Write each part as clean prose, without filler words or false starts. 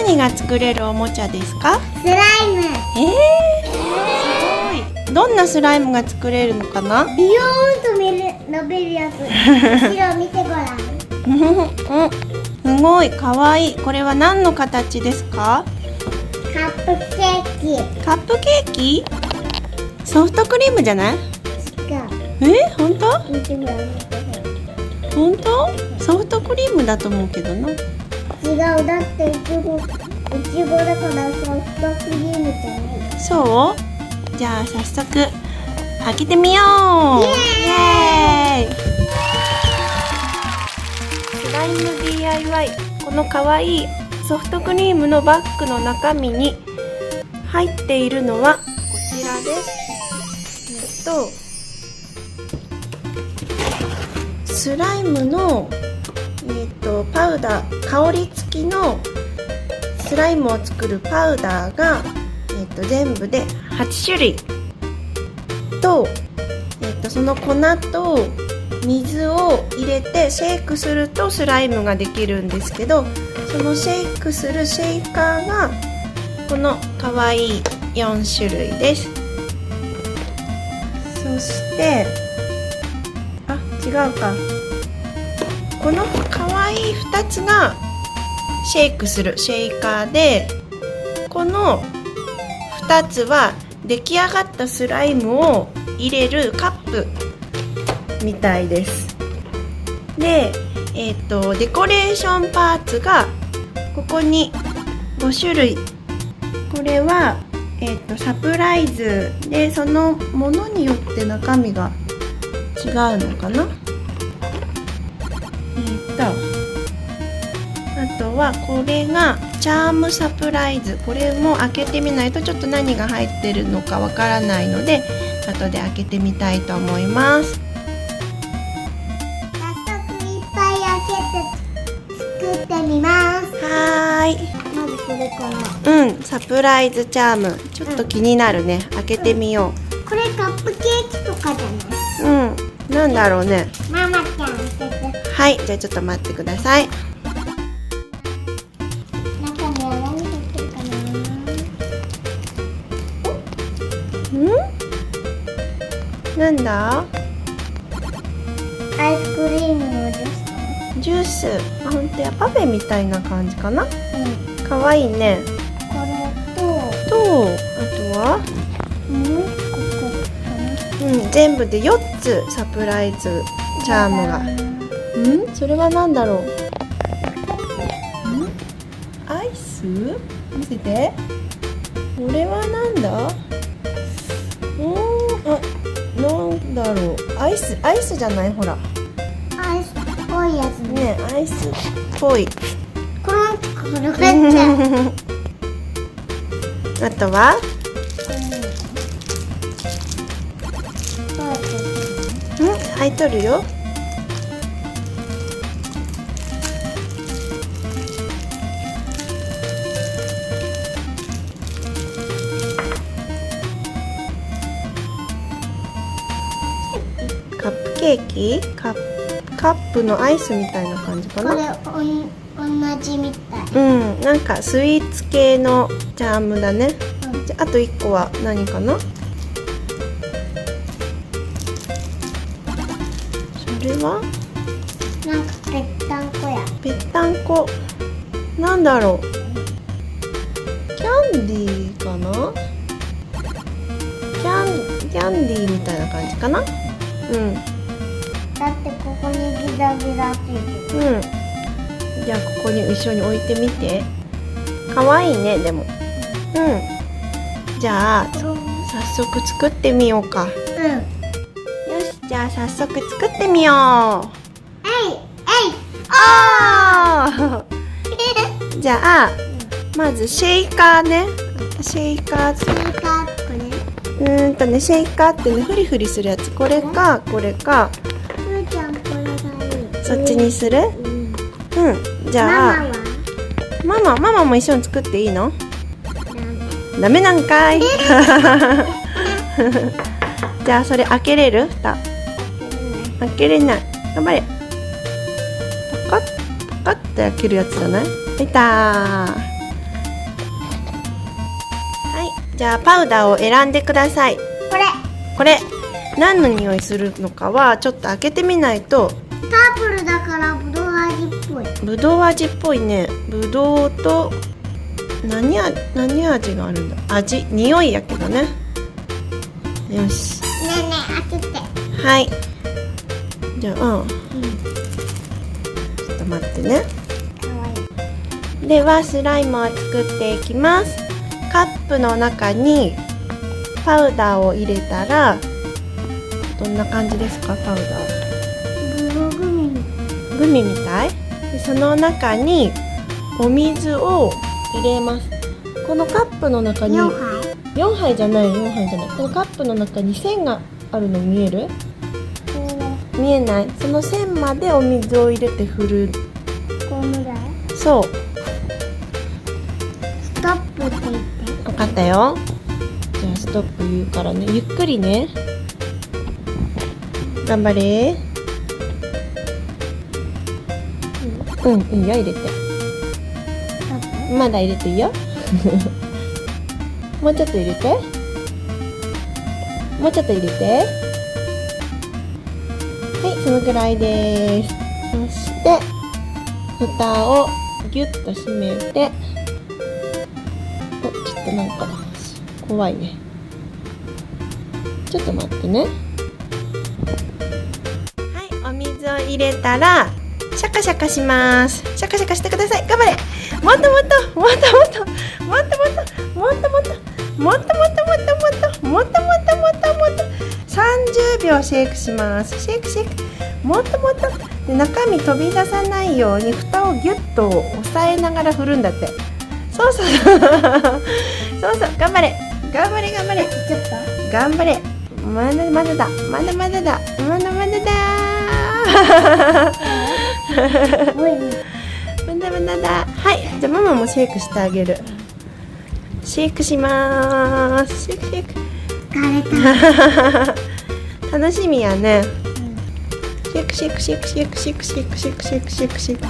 何が作れるおもちゃですか？スライム。すごい。どんなスライムが作れるのかな？ビヨーンと伸びるやつ。後ろ見てごらん。すごいかわいい。これは何の形ですか？カップケーキ。カップケーキ？ソフトクリームじゃない？違う。本当？見てごらん。本当？ソフトクリームだと思うけどな。違う、だっていちごだからソフトクリームじゃない。そう？じゃあ早速開けてみよう。イエーイ！スライム DIY。このかわいいソフトクリームのバッグの中身に入っているのはこちらです。スライムのパウダー、香り付きのスライムを作るパウダーが、全部で8種類と、その粉と水を入れてシェイクするとスライムができるんですけど、そのシェイクするシェイカーがこのかわいい4種類です。そして違うか、このかわいい2つがシェイクするシェイカーで、この2つは出来上がったスライムを入れるカップみたいです。で、デコレーションパーツがここに5種類。これは、サプライズで、そのものによって中身が違うのかな。あとはこれがチャームサプライズ。これも開けてみないとちょっと何が入ってるのかわからないので、後で開けてみたいと思います。早速いっぱい開けて作ってみます。はーい。まずこれから。サプライズチャーム。ちょっと気になるね。開けてみよう。これカップケーキとかじゃない？なんだろうね。ママちゃん開けて。はい、じゃあちょっと待ってください。中には何入ってるかな？なんだ？アイスクリームのジュース。ほんとや、パフェみたいな感じかな。うん。かわいいね。これと、あとは全部で4つサプライズチャームが。それは何だろう。アイス？見せて。これはなんだ？なんだろう。アイスじゃない？ほら。アイスっぽいやつね、アイスっぽい。コロンと転がっちゃう。あとは？入っとるよ。カップケーキ？カップのアイスみたいな感じかな。これ同じみたい。なんかスイーツ系のチャームだね。じゃあと1個は何かな？それは？なんかぺったんこや。ぺったんこ。なんだろう。キャンディーかな？キャンディーみたいな感じかな。だってここにギザギザついてる。じゃあここに一緒に置いてみて。かわいいね、でも。じゃあ早速作ってみようか。よし、じゃあ早速作ってみよう。じゃあまずシェイカーね。シェイカーこれ。シェイカーってね、フリフリするやつ。これかこれか。ふーちゃんこれがいい。そっちにする？じゃあママも一緒に作っていいの？ダメなんかい。じゃあそれ開けれる？開けれない。頑張れ。パカッって開けるやつじゃない？開いたー。じゃあパウダーを選んでください。これこれ何の匂いするのかはちょっと開けてみないと。パープルだからぶどう味っぽい。ぶどう味っぽいね。ぶどうと何味があるんだ。匂いやけどね。よし。ねえねえ開けて。はい。じゃあ、ちょっと待ってね。かわいい。ではスライムを作っていきます。カップの中にパウダーを入れたらどんな感じですか？パウダー。ブドウグミみグミみたい？でその中にお水を入れます。このカップの中に4杯。 4杯じゃない。このカップの中に線があるの見える？見えない。その線までお水を入れて振る。こんぐらい。そう。ストップって言って。分かったよ。じゃあストップ言うからね。ゆっくりね。頑張れ。いいよ、入れて。ストップ。まだ入れていいよ。もうちょっと入れて。もうちょっと入れて。はい、そのぐらいです。そして蓋をギュッと閉めて。ちょっとなんか怖いね。ちょっと待ってね。はい、お水を入れたらシャカシャカします。シャカシャカしてください。頑張れ。もっともっともっともっともっともっともっともっともっともっともっともっともっともっと30秒シェイクします。シェイクシェイク。もっともっと。で、中身飛び出さないように蓋をギュッと押さえながら振るんだって。そうそうそうそうそう。頑張れ頑張れ頑張れ。ちょっと。頑張れ。まだまだだ。まだまだだ。まだまだだ。おい。まだまだだ。はい。じゃあママもシェイクしてあげる。シェイクしまーす。シェイクシェイク。疲れた。楽しみやね。シェイクシェイクシェイクシェイクシェイクシェイクシェイクシェイクシェイクシェイク。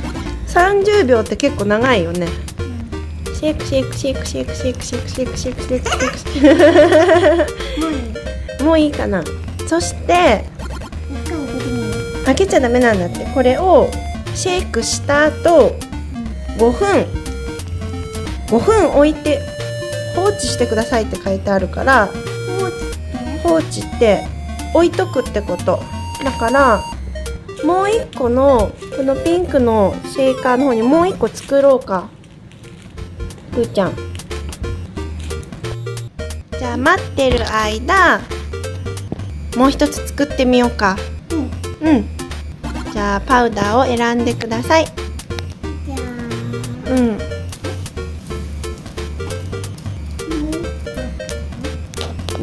30秒って結構長いよね。シェイクシェイクシェイクシェイクシェイクシェイクシェイクシェイクシェイクシェイクシェイク。もういいかな。そして開けちゃダメなんだって。これをシェイクした後5分置いて放置してくださいって書いてあるから、放置って置いとくってことだから、もう1個のこのピンクのシェイカーの方にもう1個作ろうか。くーちゃん。じゃあ待ってる間もう一つ作ってみようか。じゃあパウダーを選んでください。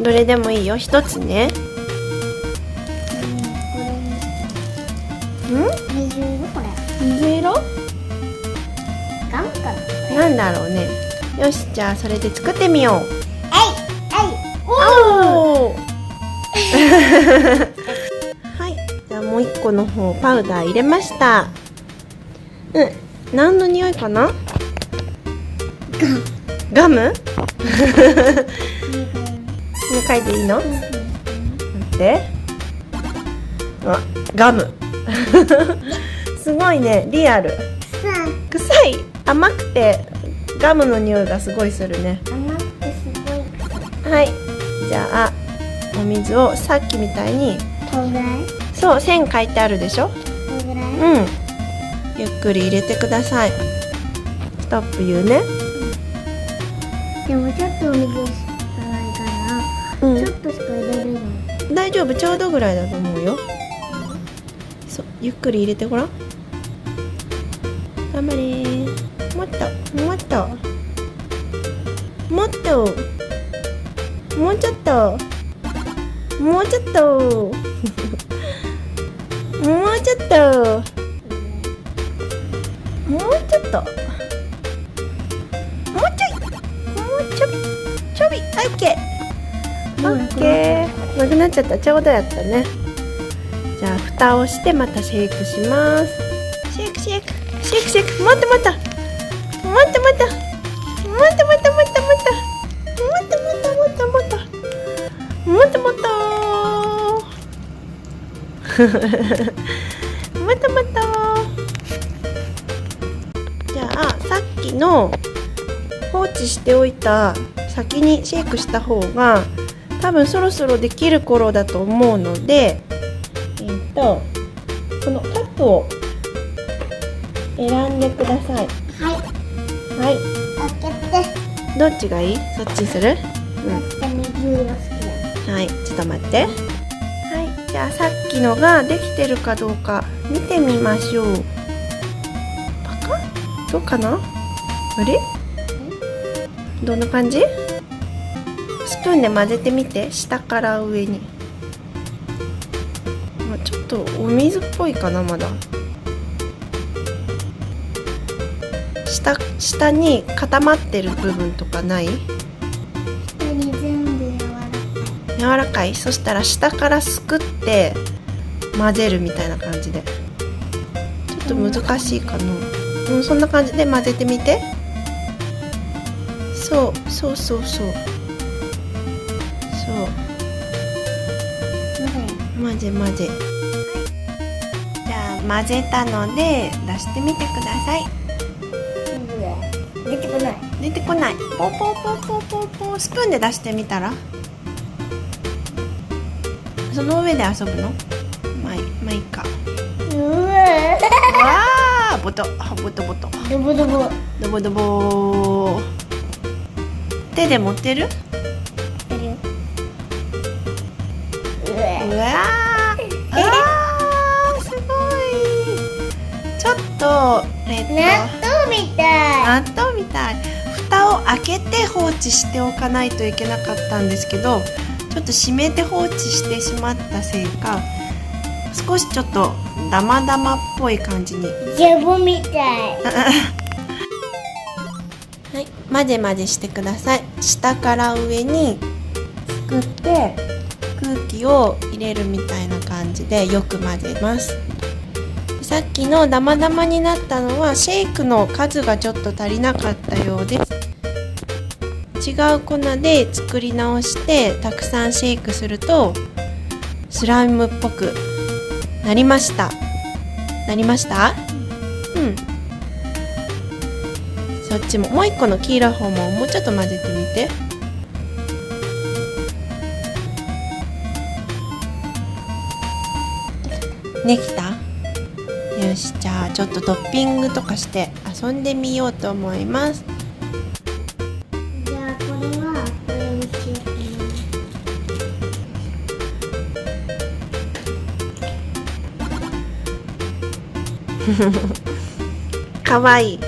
どれでもいいよ。一つね。水色？なんだろうね。よし、じゃあそれで作ってみよう。おーはい、じゃあもう一個の方パウダー入れました。何の匂いかな？ガム？書いていいの？待って。あ、ガム。すごいね、リアル。臭い。甘くてガムの匂いがすごいするね。はい、じゃあお水をさっきみたいに、そう、線書いてあるでしょ。ゆっくり入れてください。ストップ言うね。でもちょっとお水しかないから、ちょっとしか入れれない。大丈夫、ちょうどぐらいだと思うよ。そう、ゆっくり入れてごらん。頑張れー。もっともっともっともうちょっともうちょっともうちょっともうちょっともうちょいもうちょびちょび。オッケーオッケー。なくなっちゃった。ちょうどやったね。じゃあ蓋をしてまたシェイクします。シェイクシェイクシェイクシェイク。もっともっともっともっともっともっともっともっともっともっともっともっまたまた。じゃあさっきの放置しておいた先にシェイクした方が多分そろそろできる頃だと思うので、このカップを選んでください。はい。はい。開けて。どっちがいい？そっちにする？右が好きだ。はい、ちょっと待って。はい、じゃあさっきのができてるかどうか見てみましょう。パカ？どうかな？あれ？どんな感じ？スプーンで混ぜてみて、下から上に。ちょっとお水っぽいかな、まだ。下に固まってる部分とかない？下に全部柔らかい。そしたら下からすくって混ぜるみたいな感じで。ちょっと難しいかな。そんな感じで混ぜてみて。そう。混ぜ。じゃあ混ぜたので出してみてください。出てこない。出てこない。ポースプーンで出してみたら。その上で遊ぶの？まあいいか。わあ、ボト。ドボドボ。ドボドボ。手で持ってる？うわあ、すごい。ちょっと納豆みたい。納豆みたい。蓋を開けて放置しておかないといけなかったんですけど、ちょっと閉めて放置してしまったせいか、少しちょっとダマっぽい感じに。ジャボみたい。はい、混ぜしてください。下から上にすくって空気を入れるみたいな感じでよく混ぜます。さっきのダマになったのはシェイクの数がちょっと足りなかったようです。違う粉で作り直してたくさんシェイクするとスライムっぽくなりました。そっちもう一個の黄色い方ももうちょっと混ぜてみて。できた？よし、じゃあちょっとトッピングとかして遊んでみようと思います。じゃあこれはこれにしようかわいい。か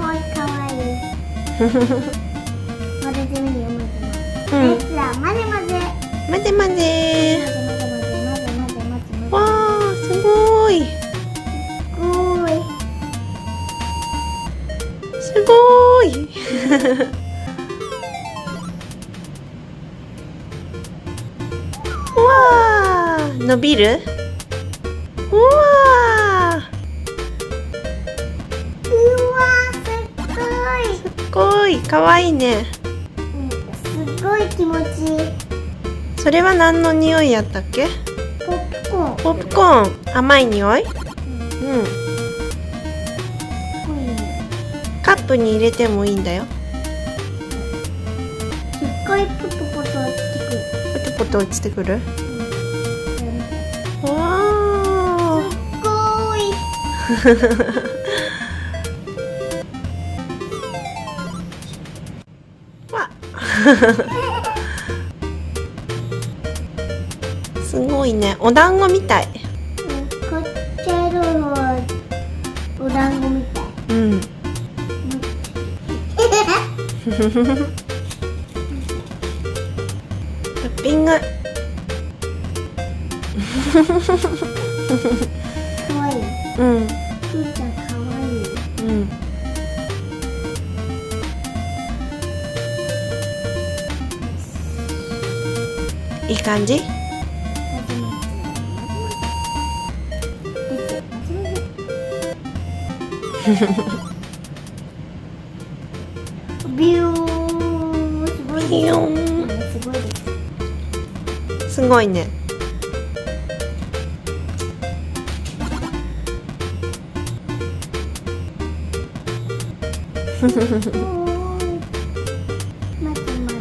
わいい。混ぜてみるよ、混ぜ。わあ、すごい。わあ、伸びる？すごい、かわいいね。すごい気持ちいい。それは何の匂いやったっけ？ポップコーン。ポップコーン、甘い匂い？カップに入れてもいいんだよ。すっごいポトポト落ちてくる。ポトポト落ちてくる？わあ。すごい。わ。すごいね、お団子みたい。こっちのお団子みたい。トッピング。かわいい。ふーちゃんかわいい。いい感じ？ビューすごいビヨン。すごいです。すごいね。待って待っ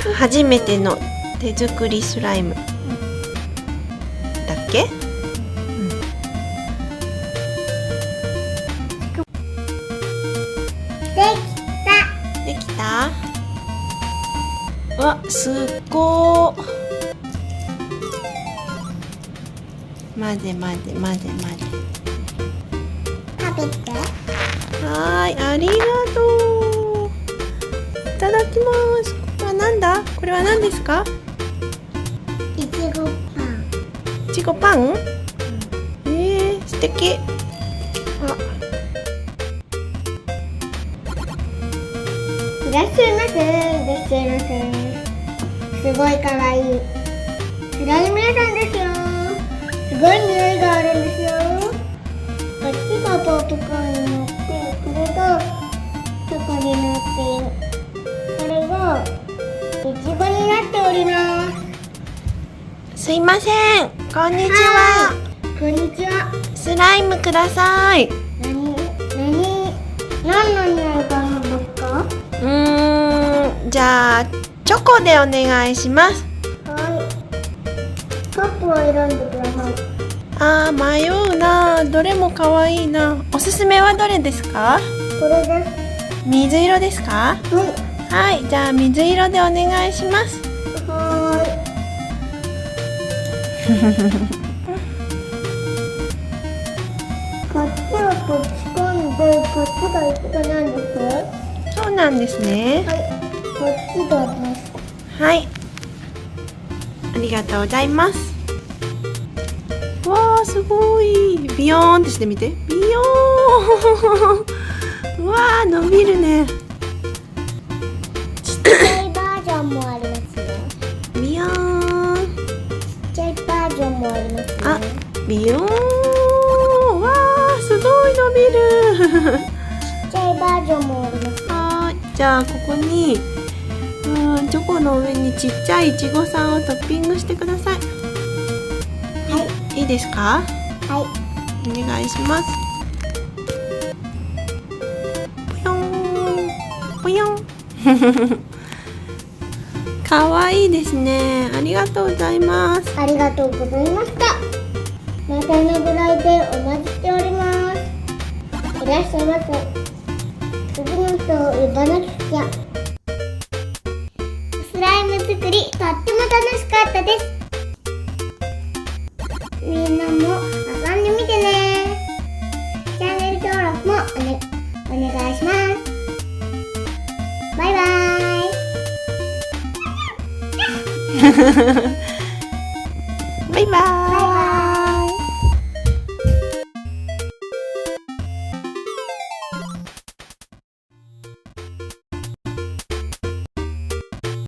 て初めての手作りスライムだっけ？できた？わ、すっごー。混ぜ混ぜ混ぜ混ぜ。食べて。はーい、ありがとう。いただきます。これはなんだ？これは何ですか？いちごパン。いちごパン？素敵。あ、いらっしゃいませ。いらっしゃいませ。すごい可愛いスライム屋さんですよ。すごい匂いがあるんですよ。こっちがポップコーンになって、これがチョコになっている。これがいちごになっております。すいません。こんにちは。こんにちは。スライムください。何の匂いがあるんですか？じゃあチョコでお願いします。はい。カップを選んでください。あー、迷うな。どれも可愛いな。おすすめはどれですか？これです。水色ですか？はい。はい、じゃあ水色でお願いします。はこっちをぶち込んで、こっちがいちごなんです。そうなんですね。はい。こっちがです。はい。ありがとうございます。わー、すごい。ビヨーンってしてみて。ビヨーン。わー、伸びるね。ちっちゃいバージョンもありますよ。ビヨーン。ちっちゃいバージョンもありますね。あ、ビヨーン。わー、すごい伸びる。ちっちゃいバージョンもあります。はーい。じゃあここにチョコの上にちっちゃいいちごさんをトッピングしてください。はい。いいですか？はお願いします。ぽよんぽよん。かわいいですね。ありがとうございます。い。ありがとうございました。またのぐらいでお待ちしております。いらっしゃいませ。次の人を呼ばなくちゃ。スライム作り、とっても楽しかったです。みんなも遊んでみてね。チャンネル登録もお願いします。バイバーイ。バイバーイ。